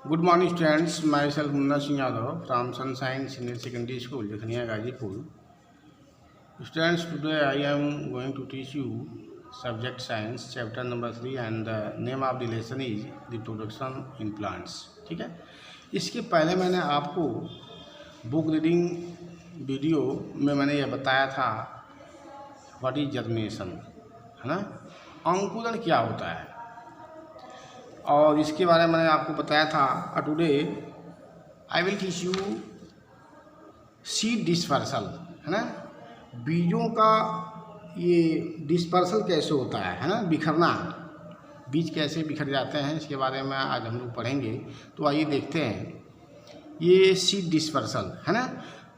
Good morning students, myself Munna Singh Yadav from Sunshine Senior Secondary School, Jakhania, Gazipur. Students, today I am going to teach you subject science chapter number 3 and the name of the lesson is the production in plants. ठीक है, इसके पहले मैंने आपको book reading video में मैंने यह बताया था व्हाट इज जर्मिनेशन, है ना, अंकुरण क्या होता है, और इसके बारे में मैंने आपको बताया था। Today I will teach you seed dispersal, है ना, बीजों का ये डिस्पर्सल कैसे होता है ना, बिखरना, बीज कैसे बिखर जाते हैं, इसके बारे में आज हम लोग पढ़ेंगे। तो आइए देखते हैं, ये सीड डिस्पर्सल है ना।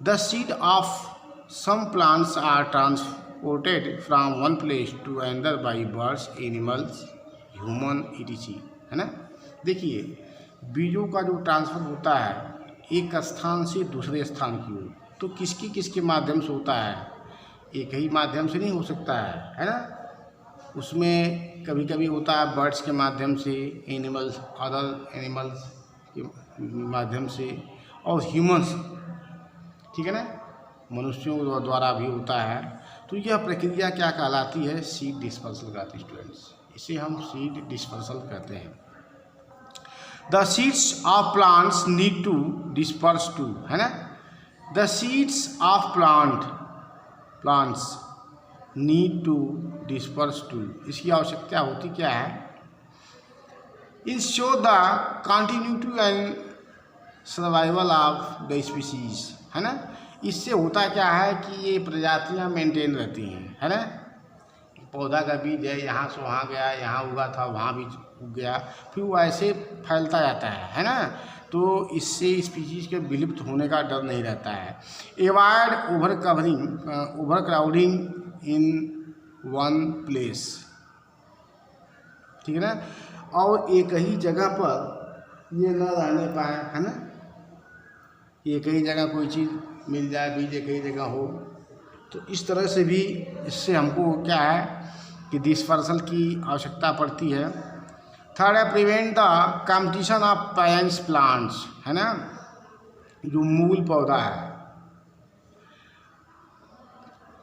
The seed of some plants are transported from one place to another by birds, animals, human etc, है ना। देखिए, बीजों का जो ट्रांसफ़र होता है एक स्थान से दूसरे स्थान की ओर, तो किसके माध्यम से होता है, एक ही माध्यम से नहीं हो सकता है ना। उसमें कभी कभी होता है बर्ड्स के माध्यम से, एनिमल्स, अदर एनिमल्स के माध्यम से, और ह्यूमंस, ठीक है ना, मनुष्यों द्वारा भी होता है। तो यह प्रक्रिया क्या कहलाती है, सीड डिस्पर्सल कहते हैं स्टूडेंट्स, इसे हम सीड डिस्पर्सल कहते हैं। The seeds of plants need to disperse to, है ना, the seeds of plants need to disperse to, इसकी आवश्यकता होती क्या है, ensure the continuity and survival of the species, है ना। इससे होता क्या है कि ये प्रजातियां मेंटेन रहती हैं, है ना। पौधा का बीज है, यहाँ से वहाँ गया, यहाँ उगा था वहाँ भी उग गया, फिर वो ऐसे फैलता जाता है ना। तो इससे स्पीशीज के विलुप्त होने का डर नहीं रहता है। Avoid over crowding in one place, ठीक है ना, और एक ही जगह पर ये न रहने पाए, है ना, एक ही जगह कोई चीज़ मिल जाए, बीज एक ही जगह हो, तो इस तरह से भी इससे हमको क्या है कि डिस्पर्सल की आवश्यकता पड़ती है। थर्ड है prevent the competition of parents plants, है ना, जो मूल पौधा है,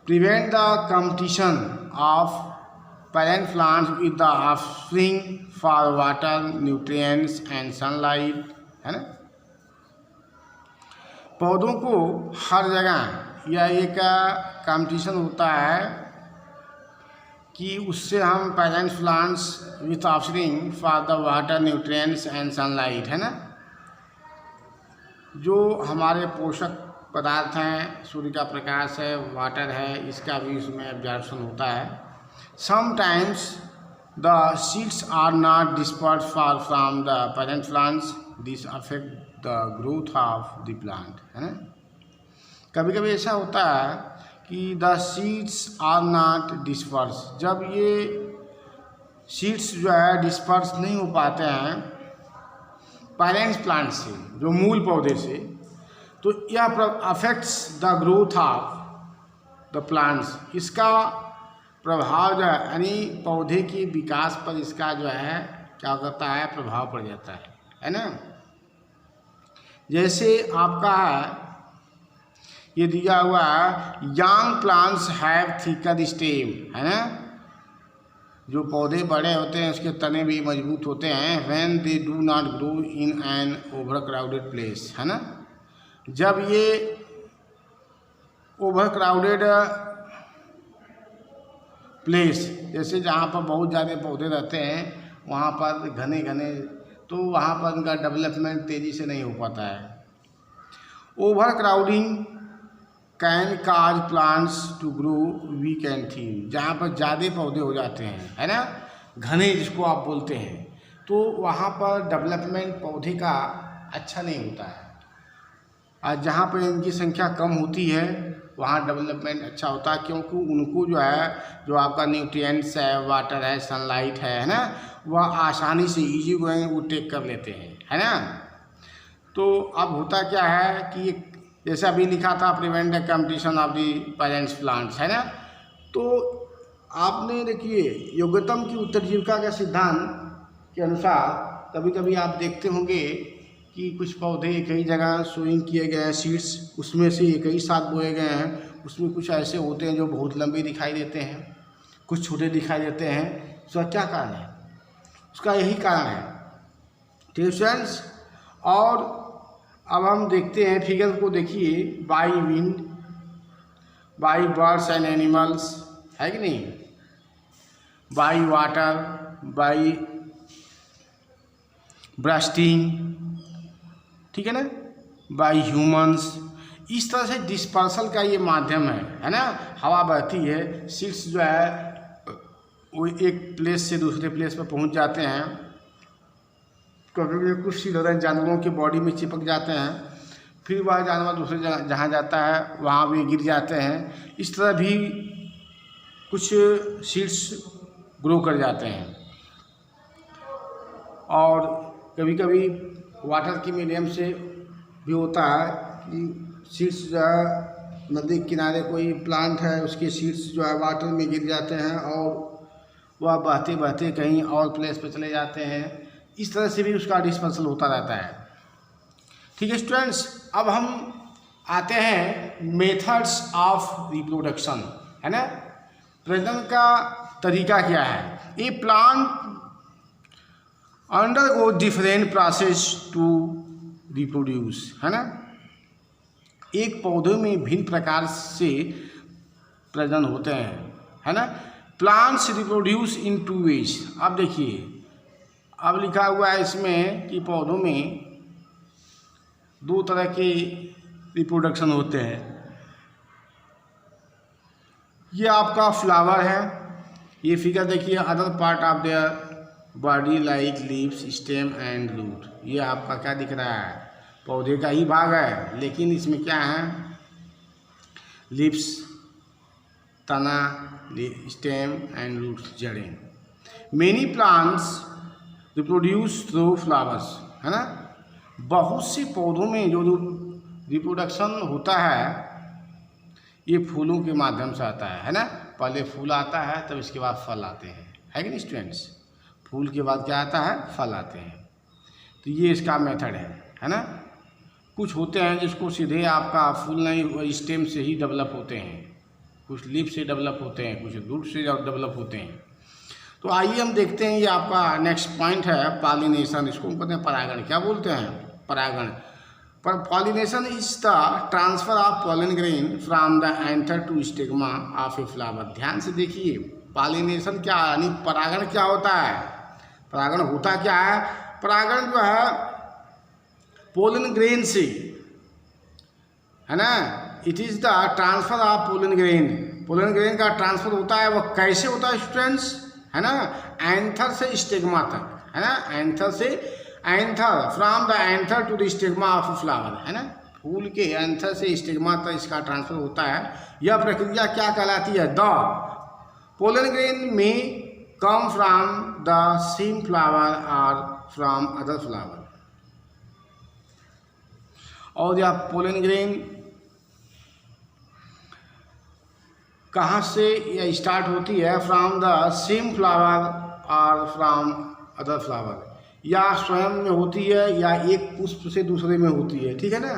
prevent the competition of parent plants with the offspring for water, nutrients and sunlight, है ना। पौधों को हर जगह यह एक कंपटीशन होता है कि उससे हम parents plants with offspring for the water, nutrients and sunlight, है ना, जो हमारे पोषक पदार्थ हैं, सूर्य का प्रकाश है, वाटर है, इसका भी उसमें एब्जॉर्प्शन होता है। Sometimes the seeds are not dispersed far from the parent plants, this affect the growth of the plant, है ना। कभी कभी ऐसा होता है कि the seeds are not disperse, जब ये सीड्स जो है डिस्पर्स नहीं हो पाते हैं पेरेंट्स प्लांट से, जो मूल पौधे से, तो यह affects the growth of the plants, इसका प्रभाव जो है यानी पौधे के विकास पर इसका जो है क्या करता है, प्रभाव पड़ जाता है ना। जैसे आपका है ये दिया हुआ है, young plants have thicker stem, है ना, जो पौधे बड़े होते हैं उसके तने भी मजबूत होते हैं। When they do not grow in an over crowded place, है ना, जब ये ओवर क्राउडेड प्लेस, जैसे जहाँ पर बहुत ज़्यादा पौधे रहते हैं वहाँ पर घने, तो वहाँ पर उनका डेवलपमेंट तेज़ी से नहीं हो पाता है। Overcrowding can cause plants to grow weak and thin, जहाँ पर ज़्यादा पौधे हो जाते हैं, है ना, घने जिसको आप बोलते हैं, तो वहाँ पर डेवलपमेंट पौधे का अच्छा नहीं होता है। और जहाँ पर इनकी संख्या कम होती है वहाँ डेवलपमेंट अच्छा होता है, क्योंकि उनको जो है, जो आपका न्यूट्रिएंट्स है, वाटर है, सनलाइट है ना, वह आसानी से इजी गोइंग वो टेक कर लेते हैं, है ना। तो अब होता क्या है कि जैसे अभी लिखा था prevent the competition of the parents plants, है ना। तो आपने देखिए योग्यतम की उत्तरजीविका के सिद्धांत के अनुसार कभी कभी आप देखते होंगे कि कुछ पौधे कई जगह सोइंग किए गए हैं सीड्स, उसमें से एक ही साथ बोए गए हैं। उसमें कुछ ऐसे होते हैं जो बहुत लंबे दिखाई देते हैं, कुछ छोटे दिखाई देते हैं। उसका क्या कारण है? उसका यही कारण है, ठीक है स्टूडेंट्स। और अब हम देखते हैं फिगर को, देखिए by wind, by birds and animals, है कि नहीं, बाई वाटर, बाई ब्रस्टिंग, ठीक है ना, बाई ह्यूमंस। इस तरह से डिस्पर्सल का ये माध्यम है ना। हवा बहती है, सीड्स जो है वो एक प्लेस से दूसरे प्लेस पर पहुंच जाते हैं। कभी कुछ सीड होता है जानवरों के बॉडी में चिपक जाते हैं, फिर वह जानवर दूसरे जहाँ जाता है वहाँ भी गिर जाते हैं। इस तरह भी कुछ सीड्स ग्रो कर जाते हैं। और कभी कभी वाटर की मीडियम से भी होता है कि सीड्स जो है नदी के किनारे कोई प्लांट है, उसके सीड्स जो है वाटर में गिर जाते हैं और वह बहते बहते कहीं और प्लेस पे चले जाते हैं। इस तरह से भी उसका डिस्पर्सल होता रहता है, ठीक है स्टूडेंट्स। अब हम आते हैं मेथड्स ऑफ रिप्रोडक्शन, है ना। प्रजनन का तरीका क्या है? A plant undergo different process to reproduce, है ना। एक पौधे में भिन्न प्रकार से प्रजनन होते हैं, है ना। Plants reproduce in 2 ways. अब देखिए, अब लिखा हुआ है इसमें कि पौधों में 2 तरह के रिप्रोडक्शन होते हैं। ये आपका फ्लावर है, ये फिगर देखिए, other part of their body like leaves, stem and root. ये आपका क्या दिख रहा है? पौधे का ही भाग है, लेकिन इसमें क्या है? लीव्स, तना, स्टेम एंड रूट, जड़ें। Many plants reproduce through flowers, है ना। बहुत से पौधों में जो रिप्रोडक्शन होता है ये फूलों के माध्यम से आता है ना। पहले फूल आता है, तब इसके बाद फल आते हैं, है कि नहीं स्टूडेंट्स। फूल के बाद क्या आता है? फल आते हैं। तो ये इसका मेथड है ना। कुछ होते हैं जिसको सीधे आपका फूल नहीं, स्टेम से ही डेवलप होते हैं, कुछ लीफ से डेवलप होते हैं, कुछ रूट से डेवलप होते हैं। तो आइए हम देखते हैं, ये आपका नेक्स्ट पॉइंट है पॉलिनेशन। इसको हम कहते हैं परागण। क्या बोलते हैं? परागण। पर pollination is the transfer of pollen grain from the anther to stigma of a flower. ध्यान से देखिए, पॉलिनेशन क्या यानी परागण क्या होता है? परागण होता क्या है? परागण जो है पोलन ग्रेन से, है ना। It is the transfer of pollen grain. Pollen grain का ट्रांसफर होता है, वह कैसे होता है स्टूडेंट्स? है ना, एंथर से स्टिग्मा तक, है ना। एंथर से, anther from the anther to the stigma of flower, है ना। फूल के एंथर से स्टिग्मा तक इसका ट्रांसफर होता है। यह प्रक्रिया क्या कहलाती है? द पोलन ग्रेन में come from the same flower और फ्रॉम अदर फ्लावर। और यह पोलन ग्रेन कहाँ से यह स्टार्ट होती है? फ्रॉम द सेम फ्लावर और फ्रॉम अदर फ्लावर। या स्वयं में होती है या एक पुष्प से दूसरे में होती है, ठीक है ना।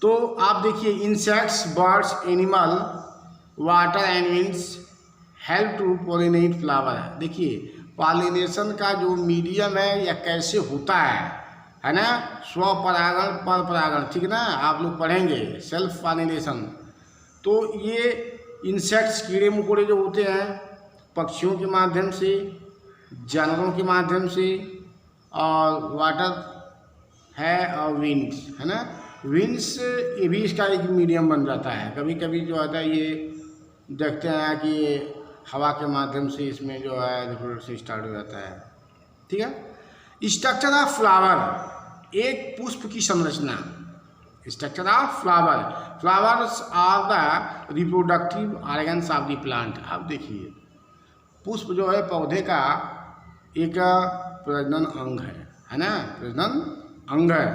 तो आप देखिए, insects, birds, animal, water and winds help to pollinate flower. देखिए, पॉलिनेशन का जो मीडियम है या कैसे होता है ना। स्वपरागण, पर परागण, ठीक है ना, आप लोग पढ़ेंगे सेल्फ पॉलिनेशन। तो ये इंसेक्ट्स, कीड़े मकोड़े जो होते हैं, पक्षियों के माध्यम से, जानवरों के माध्यम से, और वाटर है और विंड्स, है ना। विंड्स ये भी इसका एक मीडियम बन जाता है। कभी कभी जो होता है ये देखते हैं कि ये हवा के माध्यम से इसमें जो है रिप्रोडक्शन स्टार्ट हो जाता है, ठीक है। स्ट्रक्चर ऑफ फ्लावर, एक पुष्प की संरचना। Structure of flower, flowers are the reproductive organs of the plant. अब देखिए, पुष्प जो है पौधे का एक प्रजनन अंग है ना, प्रजनन अंग है,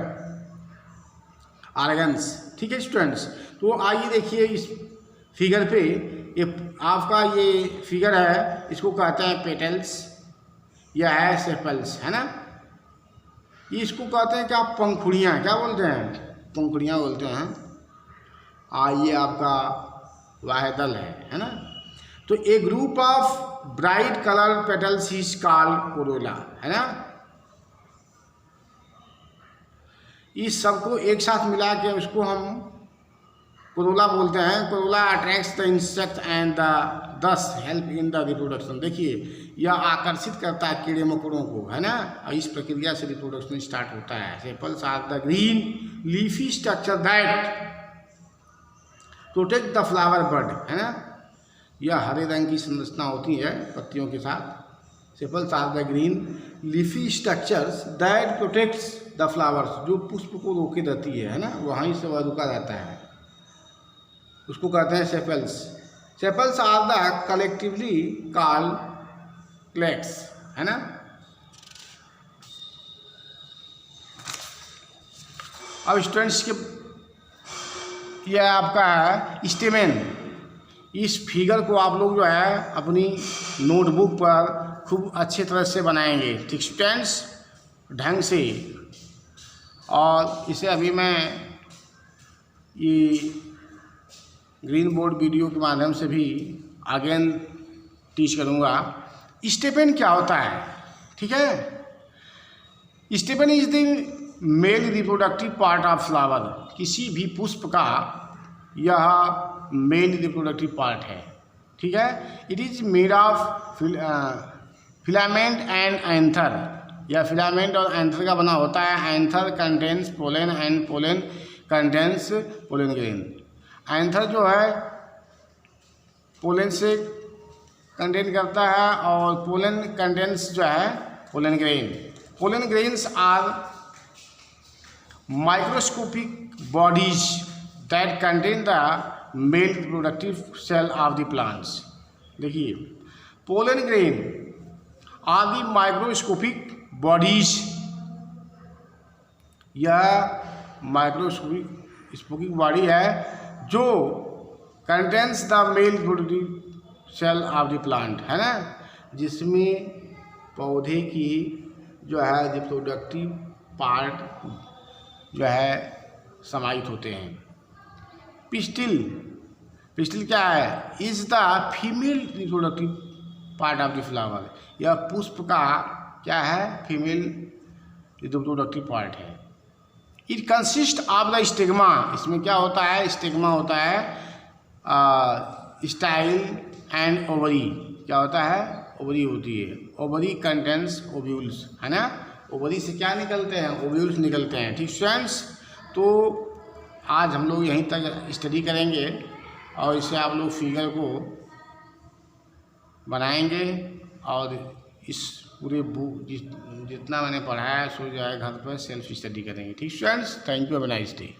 ऑर्गन्स, ठीक है स्टूडेंट्स। तो आइए देखिए इस फिगर पे, ये आपका ये फिगर है, इसको कहते हैं पेटल्स या है सेपल्स, है ना। इसको कहते हैं क्या, पंखुड़ियाँ, क्या बोलते हैं, पंखुड़ियाँ बोलते हैं। ये आपका वाहिदल है ना। तो a group of bright colour petals is called corolla, है ना। इस सबको एक साथ मिला के उसको हम कोरोला बोलते हैं। Corolla attracts the insect and दस हेल्प इन द रिप्रोडक्शन। देखिए, यह आकर्षित करता है कीड़े मकोड़ों को, है ना, और इस प्रक्रिया से रिप्रोडक्शन स्टार्ट होता है। Sepals are the green leafy structure that protect the flower bud, है ना। यह हरे रंग की संरचना होती है पत्तियों के साथ। Sepals are the green leafy structures that protects the flowers, जो पुष्प को रोके रहती है ना, वहीं से वह रुका रहता है, उसको कहते हैं sepals. Sepals are the collectively called calyx, है ना। अब स्टूडेंट्स के, यह आपका है स्टेमेन। इस फिगर को आप लोग जो है अपनी नोटबुक पर खूब अच्छे तरह से बनाएंगे, ठीक स्टूडेंट्स, ढंग से। और इसे अभी मैं ये ग्रीन बोर्ड वीडियो के माध्यम से भी अगेन टीच करूँगा। स्टेपेन क्या होता है, ठीक है। Stipend is the male reproductive part of flower. किसी भी पुष्प का यह मेल रिप्रोडक्टिव पार्ट है, ठीक है। It is made of filament and anther. यह फिलामेंट और एंथर का बना होता है। Anther contains pollen and pollen contains pollen grain. Anther जो है पोलन से कंटेन करता है और पोलन कंटेन्स जो है pollen grain. Pollen grains are microscopic bodies that contain the male reproductive cell of the plants. देखिए, pollen grain are the microscopic bodies. यह माइक्रोस्कोपिक बॉडी है जो contains the male reproductive cell of the plant, है ना, जिसमें पौधे की जो है रिप्रोडक्टिव पार्ट जो है समाहित होते हैं। पिस्टिल, पिस्टिल क्या है, is the female reproductive part of the flower. यह पुष्प का क्या है, फीमेल रिप्रोडक्टिव पार्ट है। It consist of the stigma. इसमें क्या होता है, स्टिग्मा होता है, स्टाइल एंड ओवरी। क्या होता है, ओवरी होती है। ओवरी कंटेंस ओव्यूल्स, है ना। ओवरी से क्या निकलते हैं, ओव्यूल्स निकलते हैं, ठीक स्टूडेंट्स। तो आज हम लोग यहीं तक स्टडी करेंगे और इसे आप लोग फिगर को बनाएंगे और इस पूरे बुक जितना मैंने पढ़ाया सो जो है घर पर सेल्फ स्टडी करेंगे, ठीक students. Thank you, have a nice day.